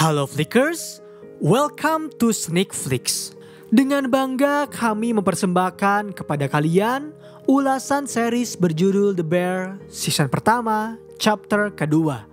Halo Flickers, welcome to Sneak Flicks. Dengan bangga kami mempersembahkan kepada kalian ulasan series berjudul The Bear season pertama, chapter kedua.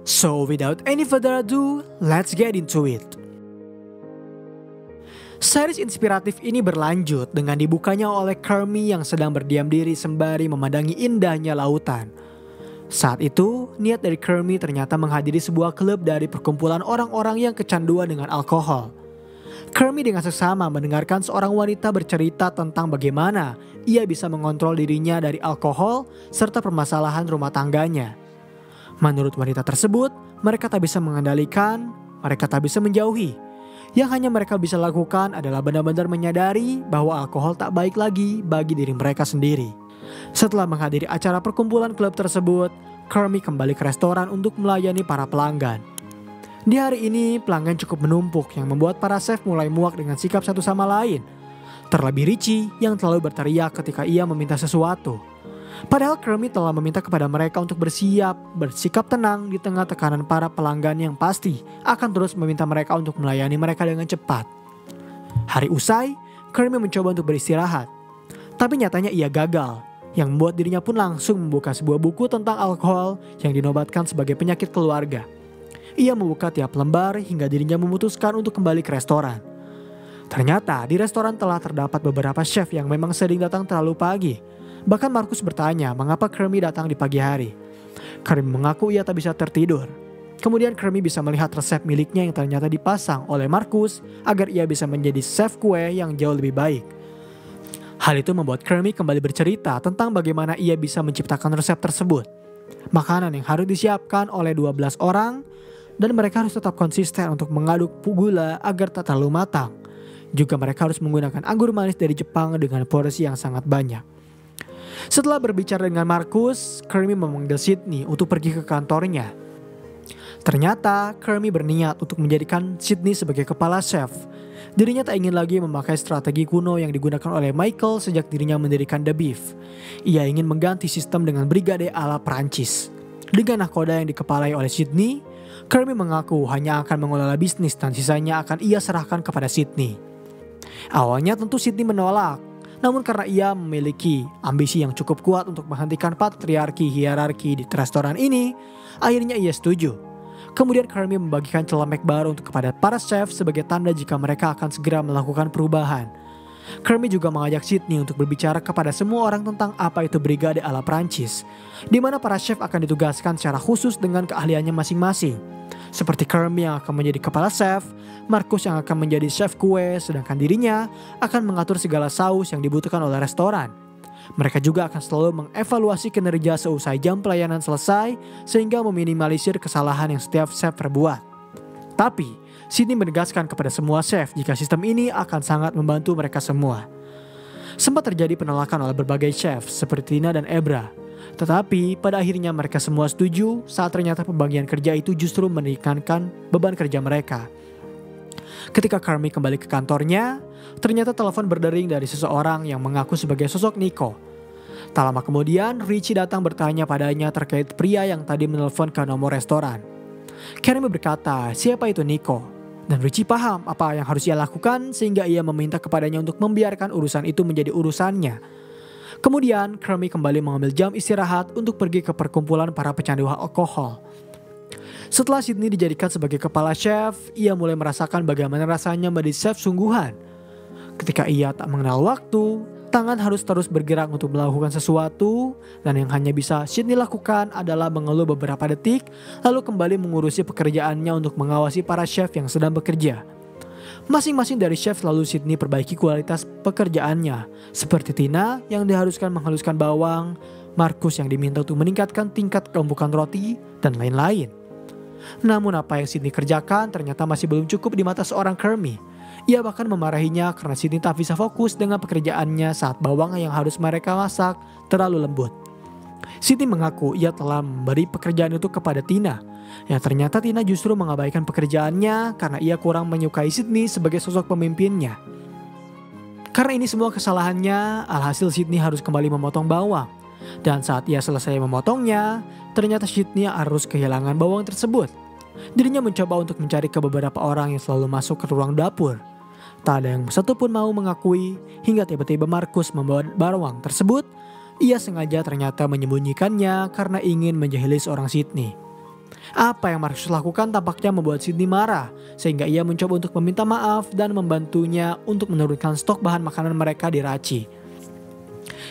So without any further ado, let's get into it. Series inspiratif ini berlanjut dengan dibukanya oleh Kermie yang sedang berdiam diri sembari memandangi indahnya lautan. Saat itu, niat dari Kermie ternyata menghadiri sebuah klub dari perkumpulan orang-orang yang kecanduan dengan alkohol. Kermie dengan seksama mendengarkan seorang wanita bercerita tentang bagaimana ia bisa mengontrol dirinya dari alkohol serta permasalahan rumah tangganya. Menurut wanita tersebut, mereka tak bisa mengendalikan, mereka tak bisa menjauhi. Yang hanya mereka bisa lakukan adalah benar-benar menyadari bahwa alkohol tak baik lagi bagi diri mereka sendiri. Setelah menghadiri acara perkumpulan klub tersebut, Kermie kembali ke restoran untuk melayani para pelanggan. Di hari ini, pelanggan cukup menumpuk yang membuat para chef mulai muak dengan sikap satu sama lain. Terlebih Richie yang selalu berteriak ketika ia meminta sesuatu. Padahal Kermie telah meminta kepada mereka untuk bersikap tenang di tengah tekanan para pelanggan yang pasti akan terus meminta mereka untuk melayani mereka dengan cepat. Hari usai, Kermie mencoba untuk beristirahat. Tapi nyatanya ia gagal, yang membuat dirinya pun langsung membuka sebuah buku tentang alkohol yang dinobatkan sebagai penyakit keluarga. Ia membuka tiap lembar hingga dirinya memutuskan untuk kembali ke restoran. Ternyata di restoran telah terdapat beberapa chef yang memang sering datang terlalu pagi. Bahkan Marcus bertanya mengapa Kermie datang di pagi hari. Kermie mengaku ia tak bisa tertidur. Kemudian Kermie bisa melihat resep miliknya yang ternyata dipasang oleh Marcus agar ia bisa menjadi chef kue yang jauh lebih baik. Hal itu membuat Kermie kembali bercerita tentang bagaimana ia bisa menciptakan resep tersebut. Makanan yang harus disiapkan oleh 12 orang dan mereka harus tetap konsisten untuk mengaduk gula agar tak terlalu matang. Juga mereka harus menggunakan anggur manis dari Jepang dengan porsi yang sangat banyak. Setelah berbicara dengan Marcus, Kermie memanggil Sydney untuk pergi ke kantornya. Ternyata Kermie berniat untuk menjadikan Sydney sebagai kepala chef. Dirinya tak ingin lagi memakai strategi kuno yang digunakan oleh Michael sejak dirinya mendirikan The Beef. Ia ingin mengganti sistem dengan brigade ala Prancis. Dengan nahkoda yang dikepalai oleh Sydney, Kermie mengaku hanya akan mengelola bisnis dan sisanya akan ia serahkan kepada Sydney. Awalnya tentu Sydney menolak, namun karena ia memiliki ambisi yang cukup kuat untuk menghentikan patriarki hierarki di restoran ini, akhirnya ia setuju. Kemudian Kermie membagikan celemek baru kepada para chef sebagai tanda jika mereka akan segera melakukan perubahan. Kermie juga mengajak Sydney untuk berbicara kepada semua orang tentang apa itu brigade ala Prancis, di mana para chef akan ditugaskan secara khusus dengan keahliannya masing-masing. Seperti Kermie yang akan menjadi kepala chef, Marcus yang akan menjadi chef kue, sedangkan dirinya akan mengatur segala saus yang dibutuhkan oleh restoran. Mereka juga akan selalu mengevaluasi kinerja seusai jam pelayanan selesai sehingga meminimalisir kesalahan yang setiap chef perbuat. Tapi, Sydney menegaskan kepada semua chef jika sistem ini akan sangat membantu mereka semua. Sempat terjadi penolakan oleh berbagai chef seperti Tina dan Ebra. Tetapi pada akhirnya mereka semua setuju saat ternyata pembagian kerja itu justru meringankan beban kerja mereka. Ketika Kermie kembali ke kantornya, ternyata telepon berdering dari seseorang yang mengaku sebagai sosok Nico. Tak lama kemudian, Richie datang bertanya padanya terkait pria yang tadi menelpon ke nomor restoran. Kermie berkata, siapa itu Nico? Dan Richie paham apa yang harus ia lakukan sehingga ia meminta kepadanya untuk membiarkan urusan itu menjadi urusannya. Kemudian, Kermie kembali mengambil jam istirahat untuk pergi ke perkumpulan para pecandu alkohol. Setelah Sydney dijadikan sebagai kepala chef, ia mulai merasakan bagaimana rasanya menjadi chef sungguhan. Ketika ia tak mengenal waktu, tangan harus terus bergerak untuk melakukan sesuatu, dan yang hanya bisa Sydney lakukan adalah mengeluh beberapa detik, lalu kembali mengurusi pekerjaannya untuk mengawasi para chef yang sedang bekerja. Masing-masing dari chef selalu Sydney perbaiki kualitas pekerjaannya, seperti Tina yang diharuskan menghaluskan bawang, Marcus yang diminta untuk meningkatkan tingkat keempukan roti, dan lain-lain. Namun apa yang Sydney kerjakan ternyata masih belum cukup di mata seorang Kermie. Ia bahkan memarahinya karena Sydney tak bisa fokus dengan pekerjaannya saat bawang yang harus mereka masak terlalu lembut. Sydney mengaku ia telah memberi pekerjaan itu kepada Tina. Yang ternyata Tina justru mengabaikan pekerjaannya karena ia kurang menyukai Sydney sebagai sosok pemimpinnya. Karena ini semua kesalahannya, alhasil Sydney harus kembali memotong bawang. Dan saat ia selesai memotongnya, ternyata Sydney harus kehilangan bawang tersebut. Dirinya mencoba untuk mencari ke beberapa orang yang selalu masuk ke ruang dapur. Tak ada yang satupun mau mengakui hingga tiba-tiba Markus membawa bawang tersebut. Ia sengaja ternyata menyembunyikannya karena ingin menjahili seorang Sydney. Apa yang Markus lakukan tampaknya membuat Sydney marah, sehingga ia mencoba untuk meminta maaf dan membantunya untuk menurunkan stok bahan makanan mereka di Raci.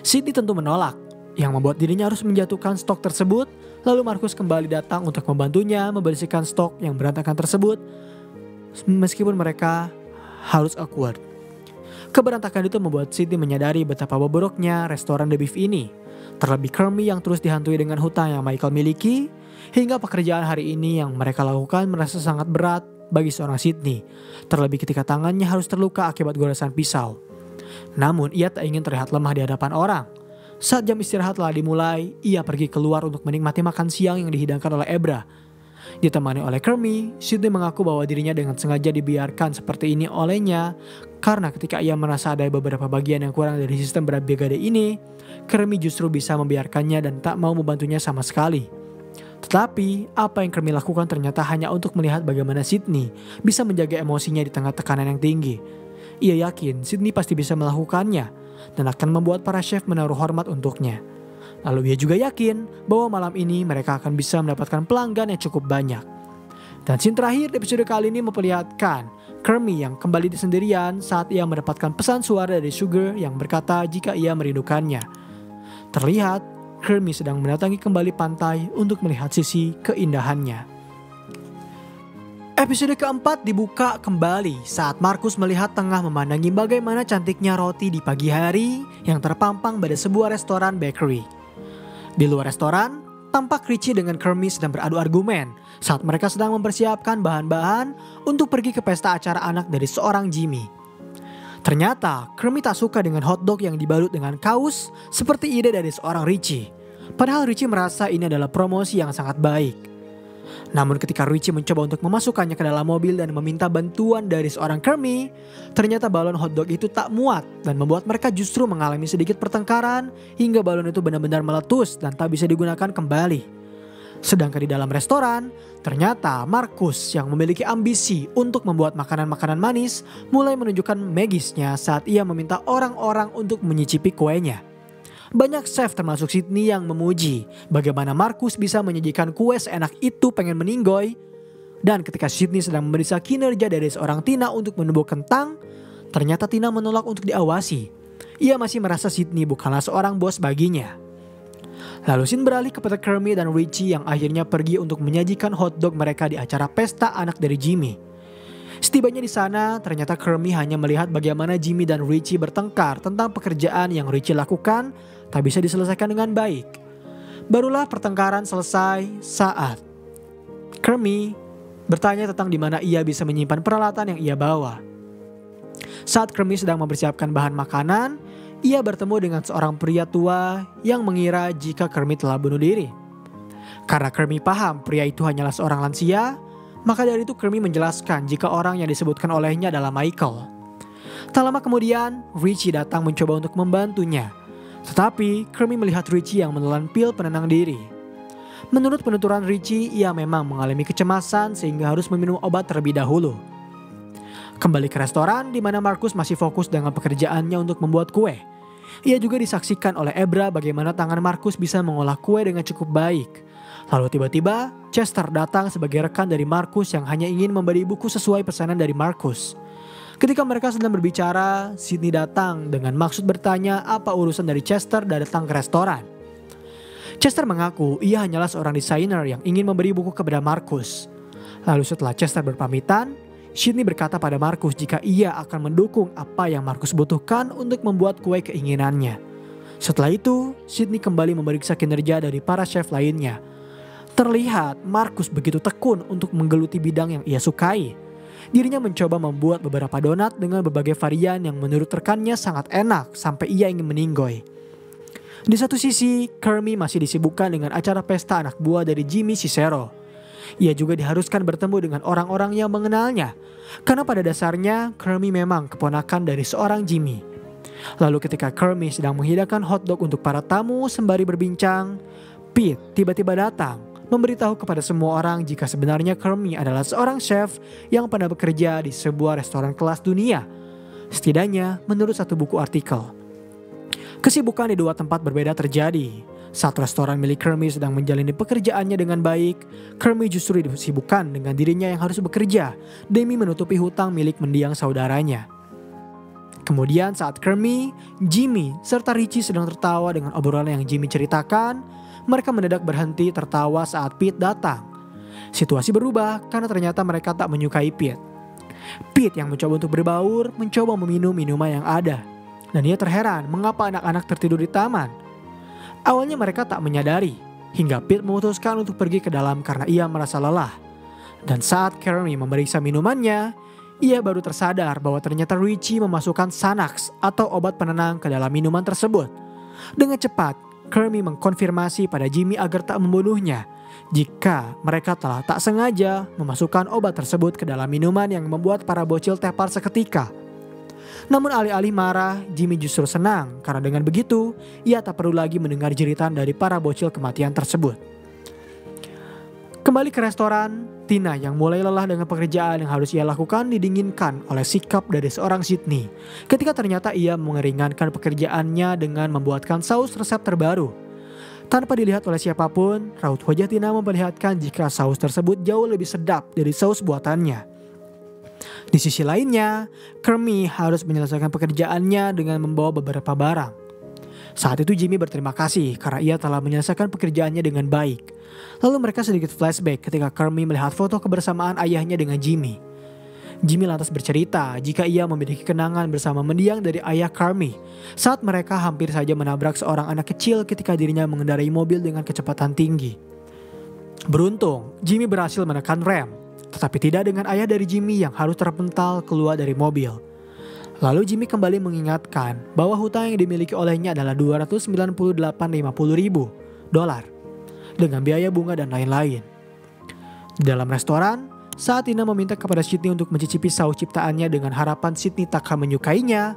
Sydney tentu menolak, yang membuat dirinya harus menjatuhkan stok tersebut. Lalu Markus kembali datang untuk membantunya membersihkan stok yang berantakan tersebut, meskipun mereka harus awkward. Keberantakan itu membuat Sydney menyadari betapa bobroknya restoran The Beef ini. Terlebih Kermie yang terus dihantui dengan hutang yang Michael miliki, hingga pekerjaan hari ini yang mereka lakukan merasa sangat berat bagi seorang Sydney. Terlebih ketika tangannya harus terluka akibat goresan pisau. Namun ia tak ingin terlihat lemah di hadapan orang. Saat jam istirahat telah dimulai, ia pergi keluar untuk menikmati makan siang yang dihidangkan oleh Ebra. Ditemani oleh Kermie, Sydney mengaku bahwa dirinya dengan sengaja dibiarkan seperti ini olehnya karena ketika ia merasa ada beberapa bagian yang kurang dari sistem brigade ini, Kermie justru bisa membiarkannya dan tak mau membantunya sama sekali. Tetapi, apa yang Kermie lakukan ternyata hanya untuk melihat bagaimana Sydney bisa menjaga emosinya di tengah tekanan yang tinggi. Ia yakin Sydney pasti bisa melakukannya dan akan membuat para chef menaruh hormat untuknya. Lalu ia juga yakin bahwa malam ini mereka akan bisa mendapatkan pelanggan yang cukup banyak. Dan scene terakhir di episode kali ini memperlihatkan Kermie yang kembali sendirian saat ia mendapatkan pesan suara dari Sugar yang berkata jika ia merindukannya. Terlihat Kermie sedang mendatangi kembali pantai untuk melihat sisi keindahannya. Episode keempat dibuka kembali saat Markus melihat tengah memandangi bagaimana cantiknya roti di pagi hari yang terpampang pada sebuah restoran bakery. Di luar restoran, tampak Richie dengan Kermie sedang beradu argumen saat mereka sedang mempersiapkan bahan-bahan untuk pergi ke pesta acara anak dari seorang Jimmy. Ternyata Kermie tak suka dengan hotdog yang dibalut dengan kaos seperti ide dari seorang Richie. Padahal Richie merasa ini adalah promosi yang sangat baik. Namun ketika Richie mencoba untuk memasukkannya ke dalam mobil dan meminta bantuan dari seorang Kermie, ternyata balon hotdog itu tak muat dan membuat mereka justru mengalami sedikit pertengkaran hingga balon itu benar-benar meletus dan tak bisa digunakan kembali. Sedangkan di dalam restoran, ternyata Markus yang memiliki ambisi untuk membuat makanan-makanan manis mulai menunjukkan magisnya saat ia meminta orang-orang untuk menyicipi kuenya. Banyak chef termasuk Sydney yang memuji bagaimana Markus bisa menyajikan kue seenak itu pengen meninggoy. Dan ketika Sydney sedang memeriksa kinerja dari seorang Tina untuk menumbuk kentang, ternyata Tina menolak untuk diawasi. Ia masih merasa Sydney bukanlah seorang bos baginya. Lalu scene beralih kepada Kermie dan Richie yang akhirnya pergi untuk menyajikan hotdog mereka di acara pesta anak dari Jimmy. Setibanya di sana, ternyata Kermie hanya melihat bagaimana Jimmy dan Richie bertengkar tentang pekerjaan yang Richie lakukan tak bisa diselesaikan dengan baik. Barulah pertengkaran selesai saat Kermie bertanya tentang di mana ia bisa menyimpan peralatan yang ia bawa. Saat Kermie sedang mempersiapkan bahan makanan, ia bertemu dengan seorang pria tua yang mengira jika Kermie telah bunuh diri. Karena Kermie paham pria itu hanyalah seorang lansia, maka dari itu Kermie menjelaskan jika orang yang disebutkan olehnya adalah Michael. Tak lama kemudian, Richie datang mencoba untuk membantunya. Tetapi Kermie melihat Richie yang menelan pil penenang diri. Menurut penuturan Richie, ia memang mengalami kecemasan sehingga harus meminum obat terlebih dahulu. Kembali ke restoran di mana Markus masih fokus dengan pekerjaannya untuk membuat kue. Ia juga disaksikan oleh Ebra bagaimana tangan Markus bisa mengolah kue dengan cukup baik. Lalu tiba-tiba Chester datang sebagai rekan dari Markus yang hanya ingin memberi buku sesuai pesanan dari Markus. Ketika mereka sedang berbicara, Sydney datang dengan maksud bertanya apa urusan dari Chester datang ke restoran. Chester mengaku ia hanyalah seorang desainer yang ingin memberi buku kepada Markus. Lalu setelah Chester berpamitan, Sydney berkata pada Markus jika ia akan mendukung apa yang Markus butuhkan untuk membuat kue keinginannya. Setelah itu, Sydney kembali memeriksa kinerja dari para chef lainnya. Terlihat Markus begitu tekun untuk menggeluti bidang yang ia sukai. Dirinya mencoba membuat beberapa donat dengan berbagai varian yang menurut rekannya sangat enak sampai ia ingin meninggoy. Di satu sisi, Kermie masih disibukkan dengan acara pesta anak buah dari Jimmy Cicero. Ia juga diharuskan bertemu dengan orang-orang yang mengenalnya, karena pada dasarnya Kermie memang keponakan dari seorang Jimmy. Lalu ketika Kermie sedang menghidangkan hotdog untuk para tamu sembari berbincang, Pete tiba-tiba datang memberitahu kepada semua orang jika sebenarnya Kermit adalah seorang chef yang pernah bekerja di sebuah restoran kelas dunia. Setidaknya menurut satu buku artikel. Kesibukan di dua tempat berbeda terjadi. Saat restoran milik Kermit sedang menjalani pekerjaannya dengan baik, Kermit justru disibukkan dengan dirinya yang harus bekerja demi menutupi hutang milik mendiang saudaranya. Kemudian saat Kermit, Jimmy, serta Richie sedang tertawa dengan obrolan yang Jimmy ceritakan, mereka mendadak berhenti tertawa saat Pete datang. Situasi berubah karena ternyata mereka tak menyukai Pete. Pete yang mencoba untuk berbaur, mencoba meminum minuman yang ada. Dan ia terheran mengapa anak-anak tertidur di taman. Awalnya mereka tak menyadari, hingga Pete memutuskan untuk pergi ke dalam karena ia merasa lelah. Dan saat Kermit memeriksa minumannya, ia baru tersadar bahwa ternyata Richie memasukkan Xanax atau obat penenang ke dalam minuman tersebut. Dengan cepat, Kermit mengkonfirmasi pada Jimmy agar tak membunuhnya jika mereka telah tak sengaja memasukkan obat tersebut ke dalam minuman yang membuat para bocil tepar seketika. Namun alih-alih marah, Jimmy justru senang karena dengan begitu ia tak perlu lagi mendengar jeritan dari para bocil kematian tersebut. Kembali ke restoran, Tina yang mulai lelah dengan pekerjaan yang harus ia lakukan didinginkan oleh sikap dari seorang Sydney ketika ternyata ia mengeringankan pekerjaannya dengan membuatkan saus resep terbaru. Tanpa dilihat oleh siapapun, raut wajah Tina memperlihatkan jika saus tersebut jauh lebih sedap dari saus buatannya. Di sisi lainnya, Kermit harus menyelesaikan pekerjaannya dengan membawa beberapa barang. Saat itu Jimmy berterima kasih karena ia telah menyelesaikan pekerjaannya dengan baik. Lalu mereka sedikit flashback ketika Kermit melihat foto kebersamaan ayahnya dengan Jimmy. Jimmy lantas bercerita jika ia memiliki kenangan bersama mendiang dari ayah Kermit saat mereka hampir saja menabrak seorang anak kecil ketika dirinya mengendarai mobil dengan kecepatan tinggi. Beruntung, Jimmy berhasil menekan rem, tetapi tidak dengan ayah dari Jimmy yang harus terpental keluar dari mobil. Lalu Jimmy kembali mengingatkan bahwa hutang yang dimiliki olehnya adalah $298.50.000 dengan biaya bunga dan lain-lain. Di dalam restoran, saat Tina meminta kepada Sydney untuk mencicipi saus ciptaannya dengan harapan Sydney tak akan menyukainya,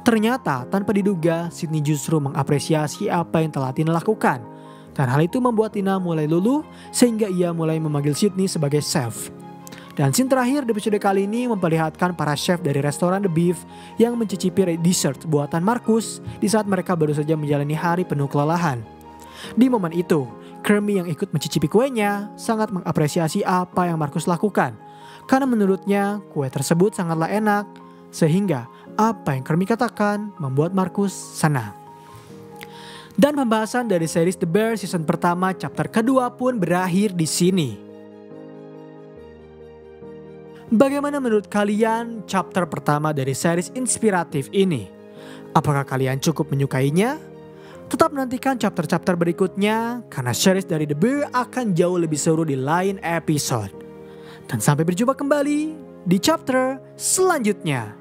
ternyata tanpa diduga Sydney justru mengapresiasi apa yang telah Tina lakukan. Dan hal itu membuat Tina mulai luluh sehingga ia mulai memanggil Sydney sebagai chef. Dan scene terakhir di episode kali ini memperlihatkan para chef dari restoran The Beef yang mencicipi dessert buatan Marcus di saat mereka baru saja menjalani hari penuh kelelahan. Di momen itu, Kermit yang ikut mencicipi kuenya sangat mengapresiasi apa yang Marcus lakukan. Karena menurutnya kue tersebut sangatlah enak, sehingga apa yang Kermit katakan membuat Marcus senang. Dan pembahasan dari series The Bear season pertama chapter kedua pun berakhir di sini. Bagaimana menurut kalian chapter pertama dari series inspiratif ini? Apakah kalian cukup menyukainya? Tetap nantikan chapter-chapter berikutnya karena series dari The Bear akan jauh lebih seru di lain episode. Dan sampai berjumpa kembali di chapter selanjutnya.